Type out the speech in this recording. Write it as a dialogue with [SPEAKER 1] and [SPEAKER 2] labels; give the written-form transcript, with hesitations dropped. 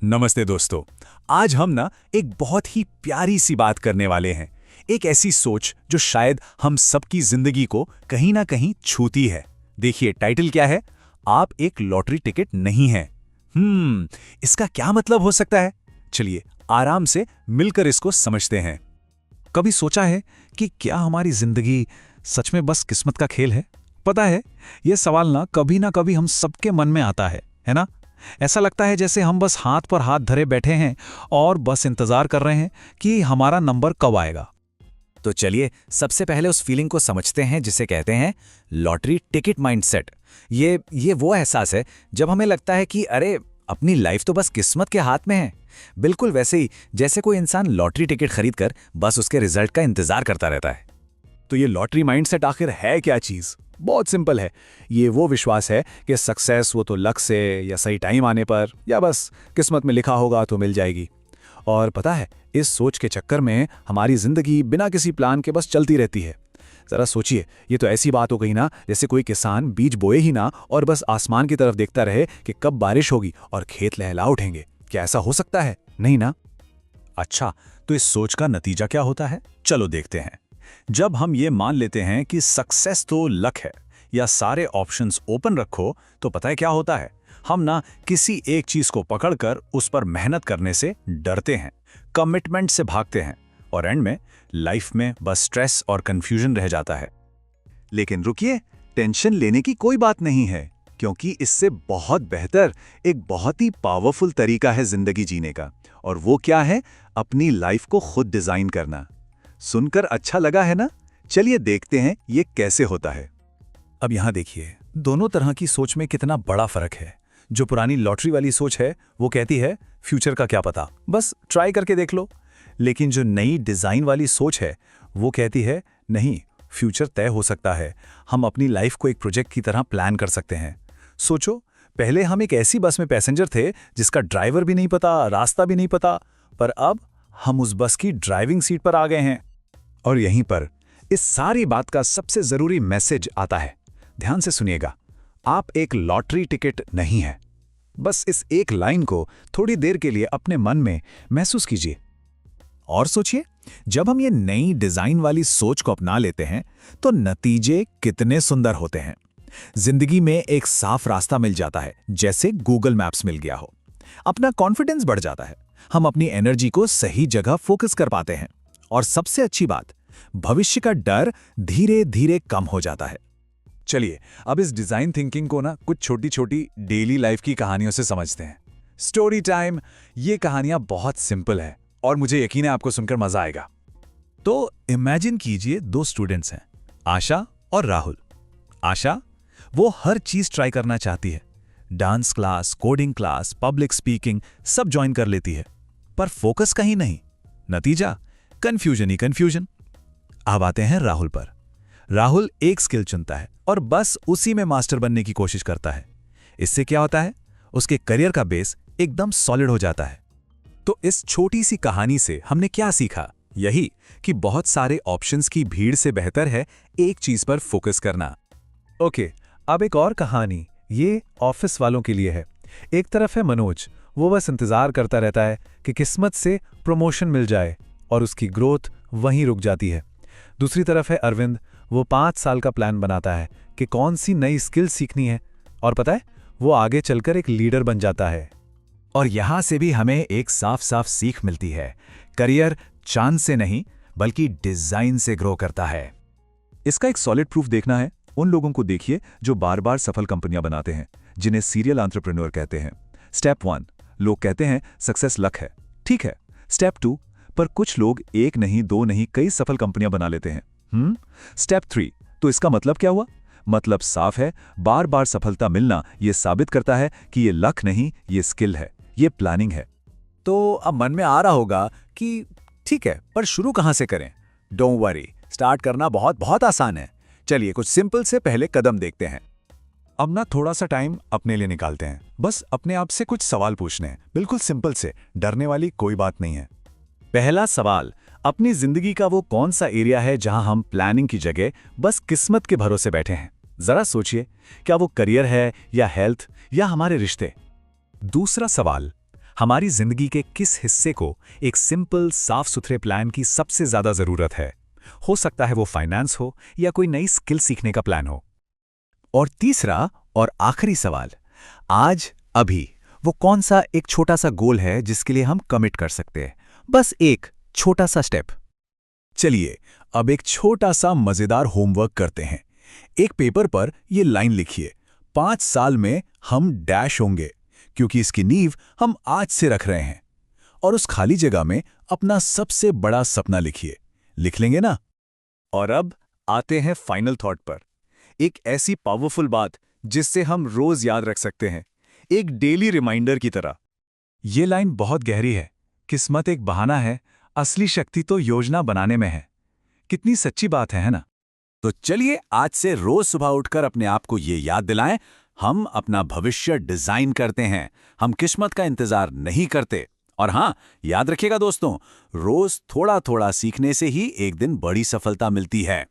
[SPEAKER 1] नमस्ते दोस्तों। आज हम ना एक बहुत ही प्यारी सी बात करने वाले हैं। एक ऐसी सोच जो शायद हम सबकी जिंदगी को कहीं ना कहीं छूती है। देखिए टाइटल क्या है, आप एक लॉटरी टिकट नहीं हैं। इसका क्या मतलब हो सकता है? चलिए आराम से मिलकर इसको समझते हैं। कभी सोचा है कि क्या हमारी जिंदगी सच में बस किस्मत का खेल है? पता है, यह सवाल ना कभी हम सबके मन में आता है ना? ऐसा लगता है जैसे हम बस हाथ पर हाथ धरे बैठे हैं और बस इंतजार कर रहे हैं कि हमारा नंबर कब आएगा।
[SPEAKER 2] तो चलिए सबसे पहले उस फीलिंग को समझते हैं जिसे कहते हैं लॉटरी टिकट माइंडसेट। ये वो एहसास है जब हमें लगता है कि अरे अपनी लाइफ तो बस किस्मत के हाथ में है। बिल्कुल वैसे ही जैसे कोई इंसान लॉटरी टिकट खरीदकर बस उसके रिजल्ट का इंतजार करता रहता है।
[SPEAKER 1] तो ये लॉटरी माइंडसेट आखिर है क्या चीज? बहुत सिंपल है। ये वो विश्वास है कि सक्सेस वो तो लक से या सही टाइम आने पर या बस किस्मत में लिखा होगा तो मिल जाएगी। और पता है, इस सोच के चक्कर में हमारी जिंदगी बिना किसी प्लान के बस चलती रहती है। जरा सोचिए, ये तो ऐसी बात हो गई ना जैसे कोई किसान बीज बोए ही ना और बस आसमान की तरफ देखता रहे कि कब बारिश होगी और खेत लहला उठेंगे। क्या ऐसा हो सकता है? नहीं ना। अच्छा, तो इस सोच का नतीजा क्या होता है? चलो देखते हैं। जब हम ये मान लेते हैं कि सक्सेस तो लक है या सारे ऑप्शंस ओपन रखो, तो पता है क्या होता है? हम ना किसी एक चीज को पकड़कर उस पर मेहनत करने से डरते हैं, कमिटमेंट से भागते हैं और एंड में लाइफ में बस स्ट्रेस और कंफ्यूजन रह जाता है। लेकिन रुकिए, टेंशन लेने की कोई बात नहीं है, क्योंकि इससे बहुत बेहतर एक बहुत ही पावरफुल तरीका है जिंदगी जीने का। और वो क्या है? अपनी लाइफ को खुद डिजाइन करना। सुनकर अच्छा लगा है ना? चलिए देखते हैं ये कैसे होता है। अब यहां देखिए, दोनों तरह की सोच में कितना बड़ा फर्क है। जो पुरानी लॉटरी वाली सोच है वो कहती है फ्यूचर का क्या पता, बस ट्राई करके देख लो। लेकिन जो नई डिजाइन वाली सोच है वो कहती है नहीं, फ्यूचर तय हो सकता है। हम अपनी लाइफ को एक प्रोजेक्ट की तरह प्लान कर सकते हैं। सोचो, पहले हम एक ऐसी बस में पैसेंजर थे जिसका ड्राइवर भी नहीं पता, रास्ता भी नहीं पता, पर अब हम उस बस की ड्राइविंग सीट पर आ गए हैं। और यहीं पर इस सारी बात का सबसे जरूरी मैसेज आता है। ध्यान से सुनिएगा, आप एक लॉटरी टिकट नहीं है। बस इस एक लाइन को थोड़ी देर के लिए अपने मन में महसूस कीजिए और सोचिए, जब हम ये नई डिजाइन वाली सोच को अपना लेते हैं तो नतीजे कितने सुंदर होते हैं। जिंदगी में एक साफ रास्ता मिल जाता है, जैसे गूगल मैप्स मिल गया हो। अपना कॉन्फिडेंस बढ़ जाता है, हम अपनी एनर्जी को सही जगह फोकस कर पाते हैं। और सबसे अच्छी बात, भविष्य का डर धीरे धीरे कम हो जाता है। चलिए अब इस डिजाइन थिंकिंग को ना कुछ छोटी छोटी डेली लाइफ की कहानियों से समझते हैं। Story time. ये कहानियां बहुत सिंपल है और मुझे यकीन है आपको सुनकर मजा आएगा। तो इमेजिन कीजिए, दो स्टूडेंट्स हैं, आशा और राहुल। आशा, वो हर चीज ट्राई करना चाहती है। Dance class, coding class, public speaking सब ज्वाइन कर लेती है, पर फोकस कहीं नहीं। नतीजा कंफ्यूजन ही कंफ्यूजन। अब आते हैं राहुल पर। राहुल एक स्किल चुनता है और बस उसी में मास्टर बनने की कोशिश करता है। इससे क्या होता है? उसके करियर का बेस एकदम सॉलिड हो जाता है। तो इस छोटी सी कहानी से हमने क्या सीखा? यही कि बहुत सारे ऑप्शंस की भीड़ से बेहतर है एक चीज पर फोकस करना। ओके, अब एक और कहानी, ये ऑफिस वालों के लिए है। एक तरफ है मनोज, वो बस इंतजार करता रहता है कि किस्मत से प्रमोशन मिल जाए और उसकी ग्रोथ वहीं रुक जाती है। दूसरी तरफ है अरविंद, वो 5 साल का प्लान बनाता है कि कौन सी नई स्किल सीखनी है, और पता है, वो आगे चलकर एक लीडर बन जाता है।
[SPEAKER 2] और यहां से भी हमें एक साफ साफ सीख मिलती है, करियर चांस से नहीं बल्कि डिजाइन से ग्रो करता है।
[SPEAKER 1] इसका एक सॉलिड प्रूफ देखना है, उन लोगों को देखिए जो बार बार सफल कंपनियां बनाते हैं, जिन्हें सीरियल एंटरप्रेन्योर कहते हैं। स्टेप 1, लोग कहते हैं सक्सेस लक है। ठीक है। स्टेप 2, पर कुछ लोग एक नहीं, दो नहीं, कई सफल कंपनियां बना लेते हैं। स्टेप 3, तो इसका मतलब क्या हुआ? मतलब साफ है, बार बार सफलता मिलना यह साबित करता है कि ये लक नहीं, ये स्किल है, ये प्लानिंग है।
[SPEAKER 2] तो अब मन में आ रहा होगा कि ठीक है, पर शुरू कहां से करें? डोंट वरी, स्टार्ट करना बहुत बहुत आसान है। चलिए कुछ सिंपल से पहले कदम देखते हैं।
[SPEAKER 1] अब ना थोड़ा सा टाइम अपने लिए निकालते हैं, बस अपने आप से कुछ सवाल पूछने हैं, बिल्कुल सिंपल से, डरने वाली कोई बात नहीं है। पहला सवाल, अपनी जिंदगी का वो कौन सा एरिया है जहां हम प्लानिंग की जगह बस किस्मत के भरोसे बैठे हैं? जरा सोचिए, क्या वो करियर है या हेल्थ या हमारे रिश्ते? दूसरा सवाल, हमारी जिंदगी के किस हिस्से को एक सिंपल साफ सुथरे प्लान की सबसे ज्यादा जरूरत है? हो सकता है वो फाइनेंस हो या कोई नई स्किल सीखने का प्लान हो। और तीसरा और आखिरी सवाल, आज अभी वो कौन सा एक छोटा सा गोल है जिसके लिए हम कमिट कर सकते हैं? बस एक छोटा सा स्टेप। चलिए अब एक छोटा सा मजेदार होमवर्क करते हैं। एक पेपर पर ये लाइन लिखिए, 5 साल में हम डैश होंगे, क्योंकि इसकी नींव हम आज से रख रहे हैं। और उस खाली जगह में अपना सबसे बड़ा सपना लिखिए। लिख लेंगे ना? और अब आते हैं फाइनल थॉट पर। एक ऐसी पावरफुल बात जिससे हम रोज याद रख सकते हैं, एक डेली रिमाइंडर की तरह। ये लाइन बहुत गहरी है। किस्मत एक बहाना है, असली शक्ति तो योजना बनाने में है। कितनी सच्ची बात है ना?
[SPEAKER 2] तो चलिए आज से रोज सुबह उठकर अपने आप को ये याद दिलाएं, हम अपना भविष्य डिजाइन करते हैं, हम किस्मत का इंतजार नहीं करते। और हाँ, याद रखिएगा दोस्तों, रोज थोड़ा थोड़ा सीखने से ही एक दिन बड़ी सफलता मिलती है।